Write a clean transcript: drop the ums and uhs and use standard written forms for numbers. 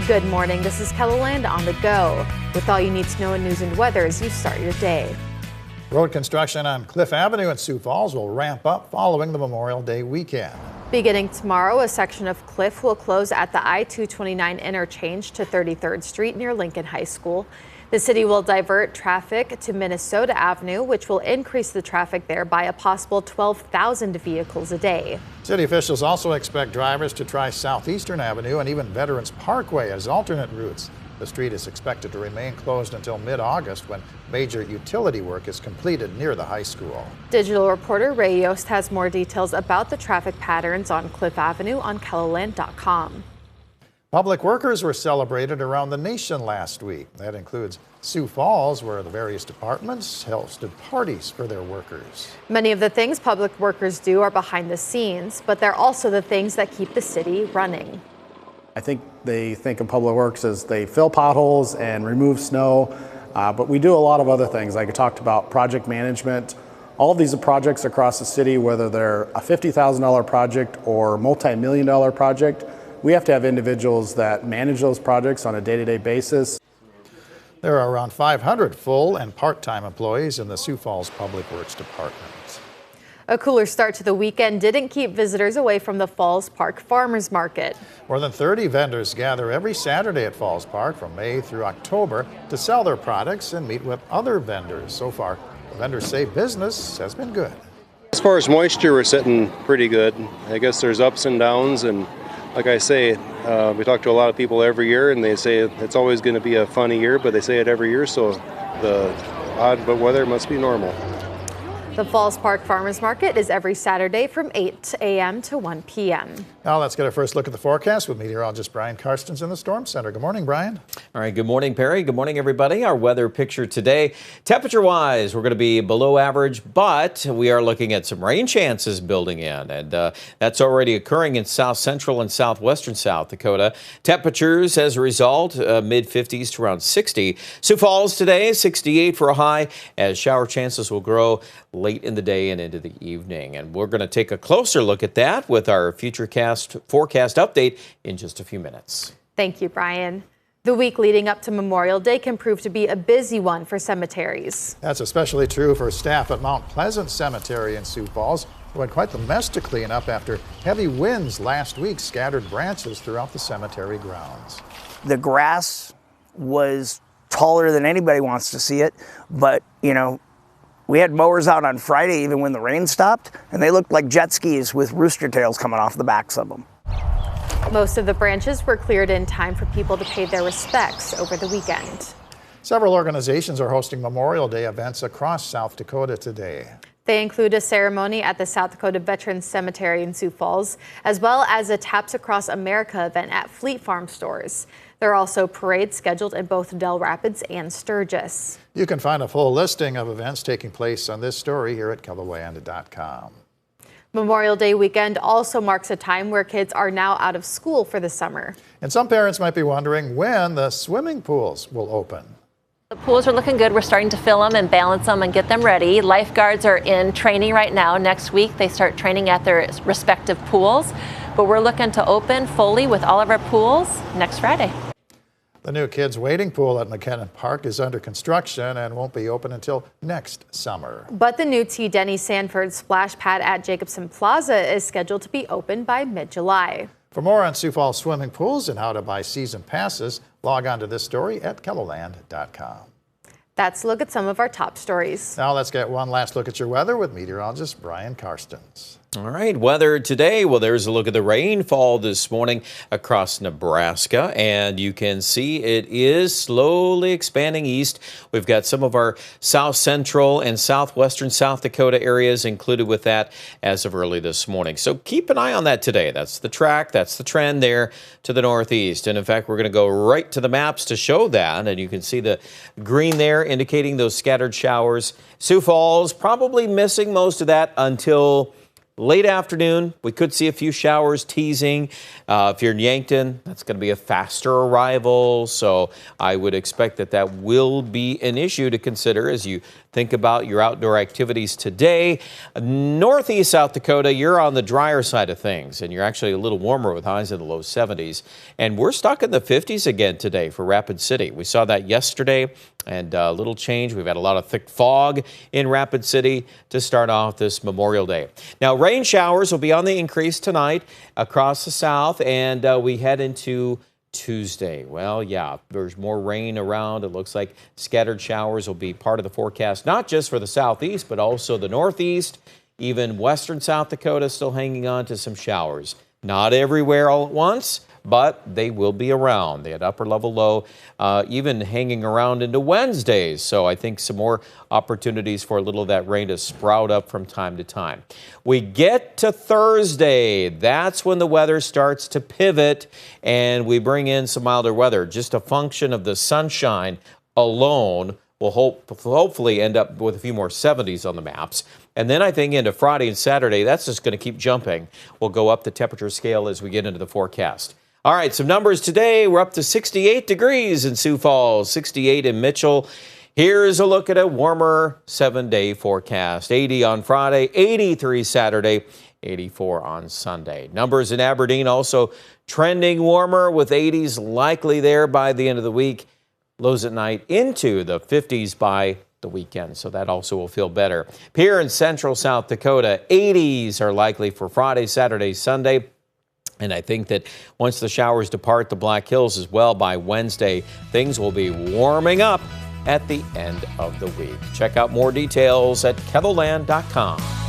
Good morning. This is KELOLAND On The Go. With all you need to know in news and weather as you start your day. Road construction on Cliff Avenue in Sioux Falls will ramp up following the Memorial Day weekend. Beginning tomorrow, a section of Cliff will close at the I-229 interchange to 33rd Street near Lincoln High School. The city will divert traffic to Minnesota Avenue, which will increase the traffic there by a possible 12,000 vehicles a day. City officials also expect drivers to try Southeastern Avenue and even Veterans Parkway as alternate routes. The street is expected to remain closed until mid-August when major utility work is completed near the high school. Digital reporter Ray Yost has more details about the traffic patterns on Cliff Avenue on KELOLAND.com. Public workers were celebrated around the nation last week. That includes Sioux Falls, where the various departments hosted parties for their workers. Many of the things public workers do are behind the scenes, but they're also the things that keep the city running. I think they think of public works as they fill potholes and remove snow, but we do a lot of other things. Like I talked about project management. All of these are projects across the city, whether they're a $50,000 project or multi-million-dollar project. We have to have individuals that manage those projects on a day-to-day basis. There are around 500 full and part-time employees in the Sioux Falls Public Works Department. A cooler start to the weekend didn't keep visitors away from the Falls Park Farmers Market. More than 30 vendors gather every Saturday at Falls Park from May through October to sell their products and meet with other vendors. So far, the vendors say business has been good. As far as moisture, we're sitting pretty good. I guess there's ups and downs, and like I say, we talk to a lot of people every year, and they say it's always going to be a funny year, but they say it every year, so the odd but weather must be normal. The Falls Park Farmers Market is every Saturday from 8 a.m. to 1 p.m. Now let's get our first look at the forecast with meteorologist Brian Karstens in the Storm Center. Good morning, Brian. All right, good morning, Perry. Good morning, everybody. Our weather picture today, temperature-wise, we're going to be below average, but we are looking at some rain chances building in, and that's already occurring in south central and southwestern South Dakota. Temperatures, as a result, mid-50s to around 60. Sioux Falls today, 68 for a high, as shower chances will grow late in the day and into the evening. And we're going to take a closer look at that with our forecast update in just a few minutes. Thank you, Brian. The week leading up to Memorial Day can prove to be a busy one for cemeteries. That's especially true for staff at Mount Pleasant Cemetery in Sioux Falls, who had quite the mess to clean up after heavy winds last week scattered branches throughout the cemetery grounds. The grass was taller than anybody wants to see it, but, you know, we had mowers out on Friday even when the rain stopped, and they looked like jet skis with rooster tails coming off the backs of them. Most of the branches were cleared in time for people to pay their respects over the weekend. Several organizations are hosting Memorial Day events across South Dakota today. They include a ceremony at the South Dakota Veterans Cemetery in Sioux Falls, as well as a Taps Across America event at Fleet Farm stores. There are also parades scheduled in both Dell Rapids and Sturgis. You can find a full listing of events taking place on this story here at KELOLAND.com. Memorial Day weekend also marks a time where kids are now out of school for the summer. And some parents might be wondering when the swimming pools will open. The pools are looking good. We're starting to fill them and balance them and get them ready. Lifeguards are in training right now. Next week, they start training at their respective pools. But we're looking to open fully with all of our pools next Friday. The new kids' wading pool at McKinnon Park is under construction and won't be open until next summer. But the new T. Denny Sanford splash pad at Jacobson Plaza is scheduled to be open by mid-July. For more on Sioux Falls swimming pools and how to buy season passes, log on to this story at KELOLAND.com. That's a look at some of our top stories. Now let's get one last look at your weather with meteorologist Brian Karstens. All right, weather today. Well, there's a look at the rainfall this morning across Nebraska, and you can see it is slowly expanding east. We've got some of our south central and southwestern South Dakota areas included with that as of early this morning. So keep an eye on that today. That's the track, that's the trend there to the northeast. And in fact, we're going to go right to the maps to show that. And you can see the green there indicating those scattered showers. Sioux Falls probably missing most of that until late afternoon. We could see a few showers teasing. If you're in Yankton, that's going to be a faster arrival. So I would expect that that will be an issue to consider as you think about your outdoor activities today. Northeast South Dakota, you're on the drier side of things, and you're actually a little warmer with highs in the low 70s. And we're stuck in the 50s again today for Rapid City. We saw that yesterday, and a little change. We've had a lot of thick fog in Rapid City to start off this Memorial Day. Now, rain showers will be on the increase tonight across the south, and we head into Tuesday. Well, yeah, there's more rain around. It looks like scattered showers will be part of the forecast, not just for the southeast, but also the northeast. Even western South Dakota still hanging on to some showers. Not everywhere all at once, but they will be around. They had upper level low, even hanging around into Wednesdays. So I think some more opportunities for a little of that rain to sprout up from time to time. We get to Thursday. That's when the weather starts to pivot and we bring in some milder weather. Just a function of the sunshine alone will hopefully end up with a few more 70s on the maps. And then I think into Friday and Saturday, that's just going to keep jumping. We'll go up the temperature scale as we get into the forecast. All right, some numbers today. We're up to 68 degrees in Sioux Falls, 68 in Mitchell. Here's a look at a warmer 7-day forecast. 80 on Friday, 83 Saturday, 84 on Sunday. Numbers in Aberdeen also trending warmer with 80s likely there by the end of the week. Lows at night into the 50s by the weekend, so that also will feel better. Here in central South Dakota, 80s are likely for Friday, Saturday, Sunday. And I think that once the showers depart the Black Hills as well by Wednesday, things will be warming up at the end of the week. Check out more details at KELOLAND.com.